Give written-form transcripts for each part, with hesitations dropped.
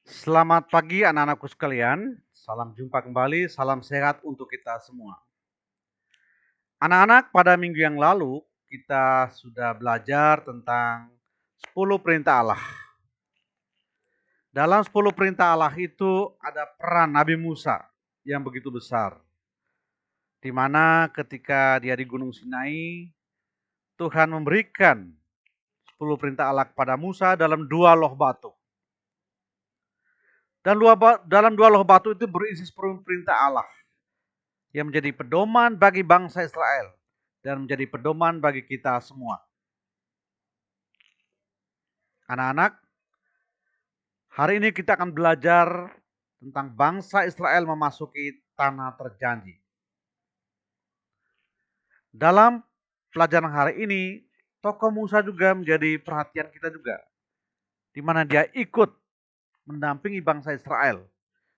Selamat pagi anak-anakku sekalian, salam jumpa kembali, salam sehat untuk kita semua. Anak-anak, pada minggu yang lalu kita sudah belajar tentang 10 perintah Allah. Dalam 10 perintah Allah itu ada peran Nabi Musa yang begitu besar. Di mana ketika dia di Gunung Sinai, Tuhan memberikan 10 perintah Allah kepada Musa dalam 2 loh batu. Dan dalam 2 loh batu itu berisi 10 perintah Allah yang menjadi pedoman bagi bangsa Israel dan menjadi pedoman bagi kita semua. Anak-anak, hari ini kita akan belajar tentang bangsa Israel memasuki tanah terjanji. Dalam pelajaran hari ini, tokoh Musa juga menjadi perhatian kita juga, di mana dia ikut mendampingi bangsa Israel.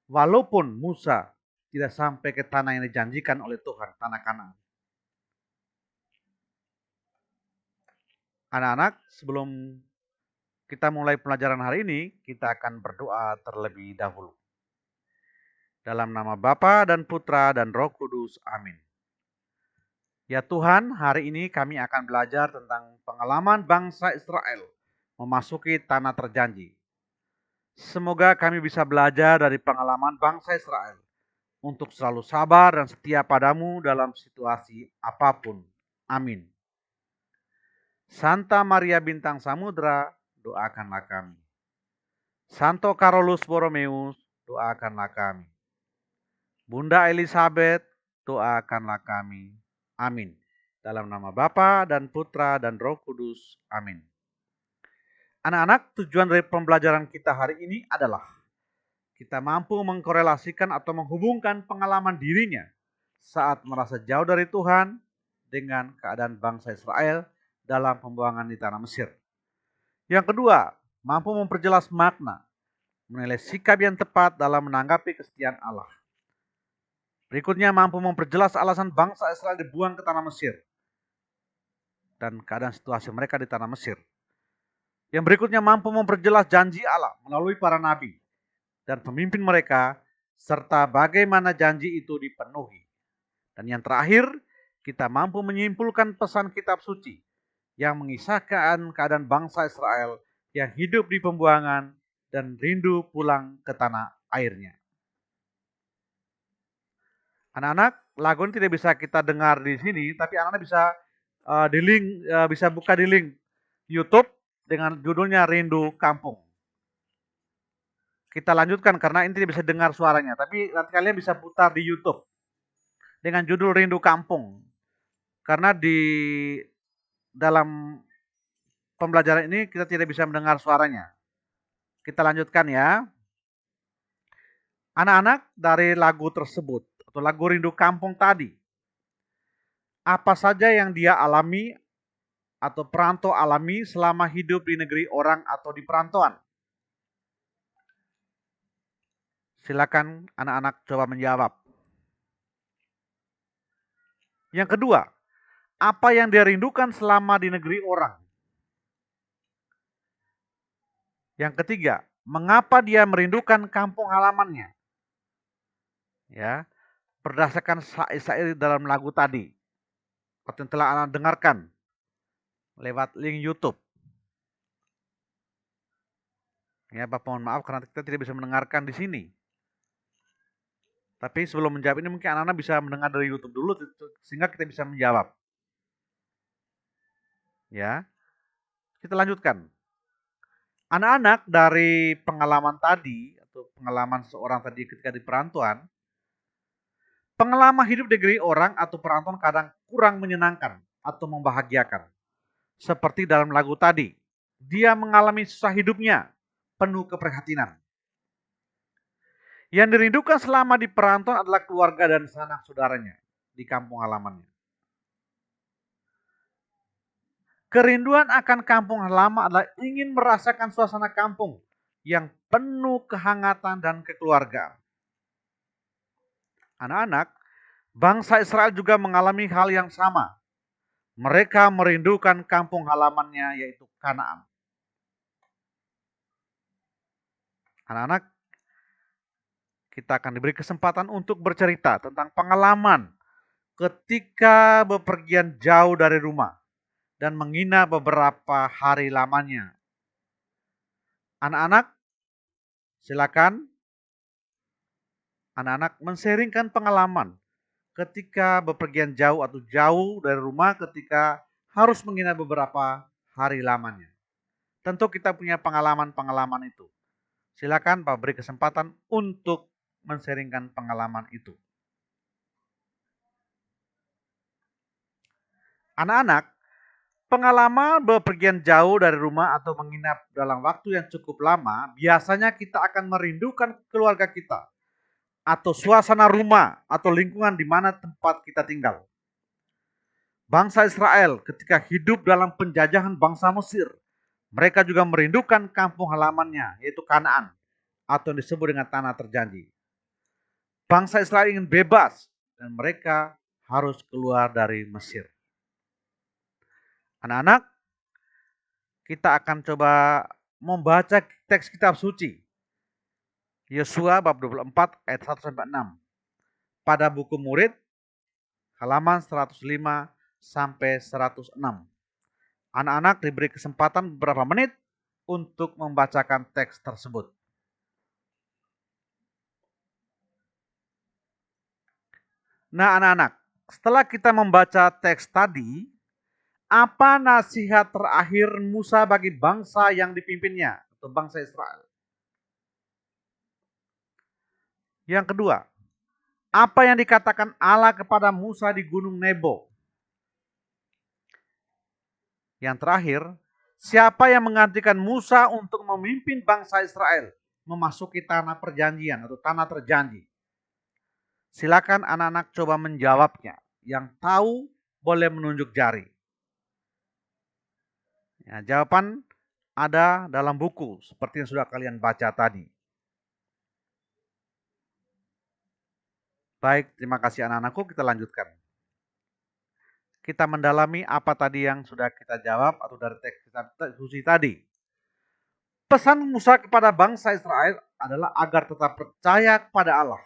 Walaupun Musa tidak sampai ke tanah yang dijanjikan oleh Tuhan, tanah Kanaan. Anak-anak, sebelum kita mulai pelajaran hari ini, kita akan berdoa terlebih dahulu. Dalam nama Bapa dan Putra dan Roh Kudus, amin. Ya Tuhan, hari ini kami akan belajar tentang pengalaman bangsa Israel memasuki tanah terjanji. Semoga kami bisa belajar dari pengalaman bangsa Israel untuk selalu sabar dan setia padamu dalam situasi apapun. Amin. Santa Maria Bintang Samudra, doakanlah kami. Santo Carolus Borromeus, doakanlah kami. Bunda Elizabeth, doakanlah kami. Amin. Dalam nama Bapa dan Putra dan Roh Kudus. Amin. Anak-anak, tujuan dari pembelajaran kita hari ini adalah kita mampu mengkorelasikan atau menghubungkan pengalaman dirinya saat merasa jauh dari Tuhan dengan keadaan bangsa Israel dalam pembuangan di tanah Mesir. Yang kedua, mampu memperjelas makna, menilai sikap yang tepat dalam menanggapi kesetiaan Allah. Berikutnya mampu memperjelas alasan bangsa Israel dibuang ke tanah Mesir dan keadaan situasi mereka di tanah Mesir. Yang berikutnya mampu memperjelas janji Allah melalui para nabi dan pemimpin mereka serta bagaimana janji itu dipenuhi. Dan yang terakhir, kita mampu menyimpulkan pesan kitab suci yang mengisahkan keadaan bangsa Israel yang hidup di pembuangan dan rindu pulang ke tanah airnya. Anak-anak, lagu ini tidak bisa kita dengar di sini, tapi anak-anak bisa bisa buka di link YouTube dengan judulnya Rindu Kampung. Kita lanjutkan karena ini tidak bisa dengar suaranya, tapi nanti kalian bisa putar di YouTube dengan judul Rindu Kampung. Karena di dalam pembelajaran ini kita tidak bisa mendengar suaranya. Kita lanjutkan ya. Anak-anak, dari lagu tersebut atau lagu Rindu Kampung tadi, apa saja yang dia alami atau perantau alami selama hidup di negeri orang atau di perantauan? Silakan anak-anak coba menjawab. Yang kedua, apa yang dia rindukan selama di negeri orang? Yang ketiga, mengapa dia merindukan kampung halamannya? Ya, berdasarkan syair dalam lagu tadi, yang telah anak dengarkan lewat link YouTube. Ya, Bapak mohon maaf karena kita tidak bisa mendengarkan di sini. Tapi sebelum menjawab ini mungkin anak-anak bisa mendengar dari YouTube dulu sehingga kita bisa menjawab. Ya, kita lanjutkan. Anak-anak, dari pengalaman tadi atau pengalaman seorang tadi ketika di perantauan, pengalaman hidup di negeri orang atau perantauan kadang kurang menyenangkan atau membahagiakan. Seperti dalam lagu tadi, dia mengalami susah hidupnya, penuh keprihatinan. Yang dirindukan selama di perantauan adalah keluarga dan sanak saudaranya di kampung halamannya. Kerinduan akan kampung halaman adalah ingin merasakan suasana kampung yang penuh kehangatan dan kekeluargaan. Anak-anak, bangsa Israel juga mengalami hal yang sama. Mereka merindukan kampung halamannya, yaitu Kanaan. Anak-anak, kita akan diberi kesempatan untuk bercerita tentang pengalaman ketika bepergian jauh dari rumah dan menginap beberapa hari lamanya. Anak-anak, silakan anak-anak men-sharingkan pengalaman ketika bepergian jauh atau jauh dari rumah ketika harus menginap beberapa hari lamanya. Tentu kita punya pengalaman-pengalaman itu. Silakan Pak beri kesempatan untuk men-sharingkan pengalaman itu. Anak-anak, pengalaman bepergian jauh dari rumah atau menginap dalam waktu yang cukup lama, biasanya kita akan merindukan keluarga kita atau suasana rumah atau lingkungan di mana tempat kita tinggal. Bangsa Israel ketika hidup dalam penjajahan bangsa Mesir, mereka juga merindukan kampung halamannya, yaitu Kanaan, atau yang disebut dengan tanah terjanji. Bangsa Israel ingin bebas dan mereka harus keluar dari Mesir. Anak-anak, kita akan coba membaca teks kitab suci. Yosua bab 24 ayat 1 sampai 6. Pada buku murid halaman 105 sampai 106. Anak-anak diberi kesempatan beberapa menit untuk membacakan teks tersebut. Nah, anak-anak, setelah kita membaca teks tadi, apa nasihat terakhir Musa bagi bangsa yang dipimpinnya atau bangsa Israel? Yang kedua, apa yang dikatakan Allah kepada Musa di Gunung Nebo? Yang terakhir, siapa yang menggantikan Musa untuk memimpin bangsa Israel memasuki tanah perjanjian atau tanah terjanji? Silakan anak-anak coba menjawabnya. Yang tahu boleh menunjuk jari. Ya, jawaban ada dalam buku seperti yang sudah kalian baca tadi. Baik, terima kasih anak-anakku, kita lanjutkan. Kita mendalami apa tadi yang sudah kita jawab atau dari teks kita diskusi tadi. Pesan Musa kepada bangsa Israel adalah agar tetap percaya kepada Allah.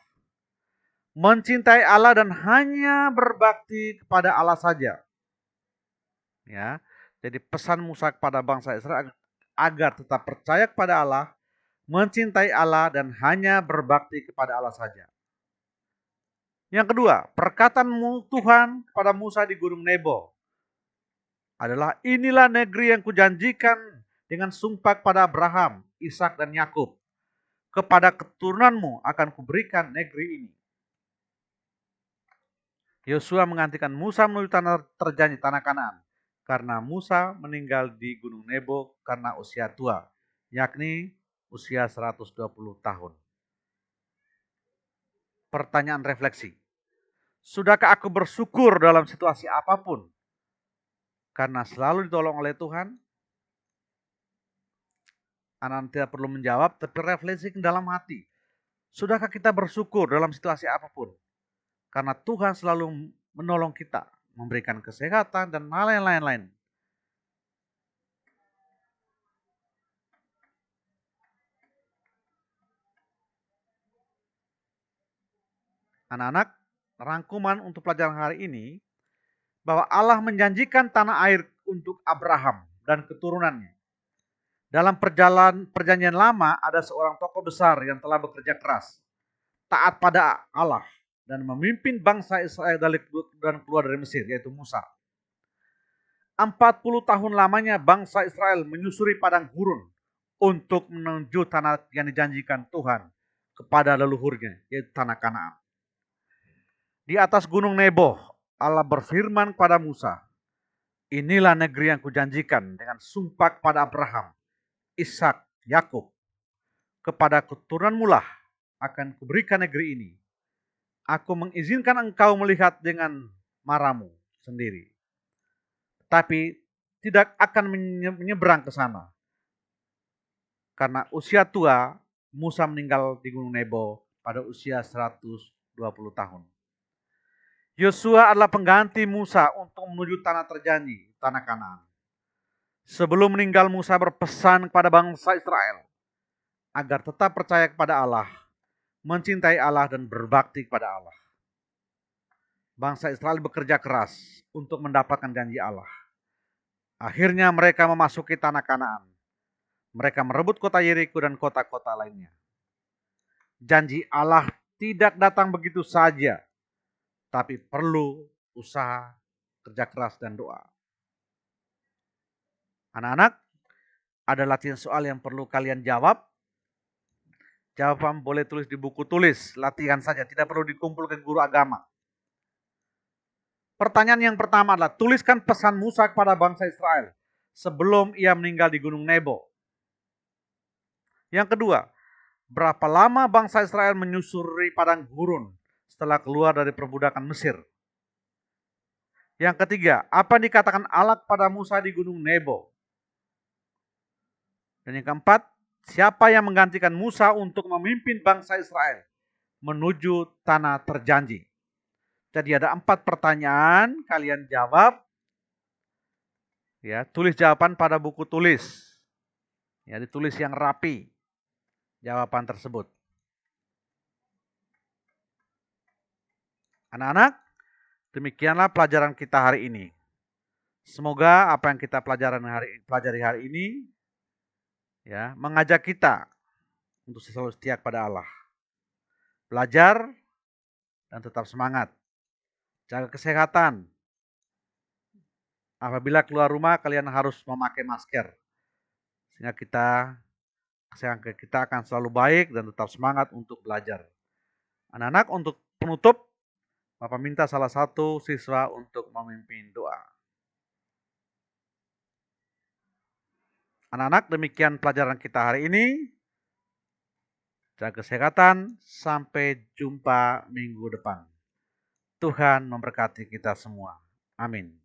Mencintai Allah dan hanya berbakti kepada Allah saja. Ya, jadi pesan Musa kepada bangsa Israel agar tetap percaya kepada Allah, mencintai Allah dan hanya berbakti kepada Allah saja. Yang kedua, perkataan Tuhan kepada Musa di Gunung Nebo adalah inilah negeri yang kujanjikan dengan sumpah kepada Abraham, Ishak dan Yakub. Kepada keturunanmu akan kuberikan negeri ini. Yosua menggantikan Musa menuju tanah terjanji, tanah Kanaan. Karena Musa meninggal di Gunung Nebo karena usia tua, yakni usia 120 tahun. Pertanyaan refleksi. Sudahkah aku bersyukur dalam situasi apapun? Karena selalu ditolong oleh Tuhan? Anak tidak perlu menjawab, tapi refleksi ke dalam hati. Sudahkah kita bersyukur dalam situasi apapun? Karena Tuhan selalu menolong kita, memberikan kesehatan dan hal yang lain-lain. Anak-anak, rangkuman untuk pelajaran hari ini, bahwa Allah menjanjikan tanah air untuk Abraham dan keturunannya. Dalam perjanjian lama ada seorang tokoh besar yang telah bekerja keras, taat pada Allah, dan memimpin bangsa Israel dan keluar dari Mesir, yaitu Musa. 40 tahun lamanya bangsa Israel menyusuri padang gurun untuk menuju tanah yang dijanjikan Tuhan kepada leluhurnya, yaitu tanah Kanaan. Di atas gunung Nebo, Allah berfirman kepada Musa, inilah negeri yang kujanjikan dengan sumpah kepada Abraham, Ishak, Yakub. Kepada keturunanmu lah akan kuberikan negeri ini. Aku mengizinkan engkau melihat dengan matamu sendiri. Tapi tidak akan menyeberang ke sana. Karena usia tua, Musa meninggal di Gunung Nebo pada usia 120 tahun. Yosua adalah pengganti Musa untuk menuju tanah terjanji, tanah Kanaan. Sebelum meninggal, Musa berpesan kepada bangsa Israel agar tetap percaya kepada Allah, mencintai Allah dan berbakti kepada Allah. Bangsa Israel bekerja keras untuk mendapatkan janji Allah. Akhirnya mereka memasuki tanah Kanaan. Mereka merebut kota Yeriko dan kota-kota lainnya. Janji Allah tidak datang begitu saja, tapi perlu usaha, kerja keras, dan doa. Anak-anak, ada latihan soal yang perlu kalian jawab. Jawaban boleh tulis di buku tulis, latihan saja, tidak perlu dikumpul ke guru agama. Pertanyaan yang pertama adalah, tuliskan pesan Musa kepada bangsa Israel sebelum ia meninggal di Gunung Nebo. Yang kedua, berapa lama bangsa Israel menyusuri padang gurun setelah keluar dari perbudakan Mesir? Yang ketiga, apa yang dikatakan Allah kepada Musa di Gunung Nebo? Dan yang keempat, siapa yang menggantikan Musa untuk memimpin bangsa Israel menuju tanah terjanji? Jadi ada 4 pertanyaan, kalian jawab. Ya, tulis jawaban pada buku tulis. Ya, ditulis yang rapi jawaban tersebut. Anak-anak, demikianlah pelajaran kita hari ini. Semoga apa yang kita pelajari hari ini ya, mengajak kita untuk selalu setia kepada Allah. Belajar dan tetap semangat. Jaga kesehatan. Apabila keluar rumah kalian harus memakai masker. Sehingga kesehatan kita akan selalu baik dan tetap semangat untuk belajar. Anak-anak, untuk penutup, Bapak minta salah satu siswa untuk memimpin doa. Anak-anak, demikian pelajaran kita hari ini. Jaga kesehatan, sampai jumpa minggu depan. Tuhan memberkati kita semua. Amin.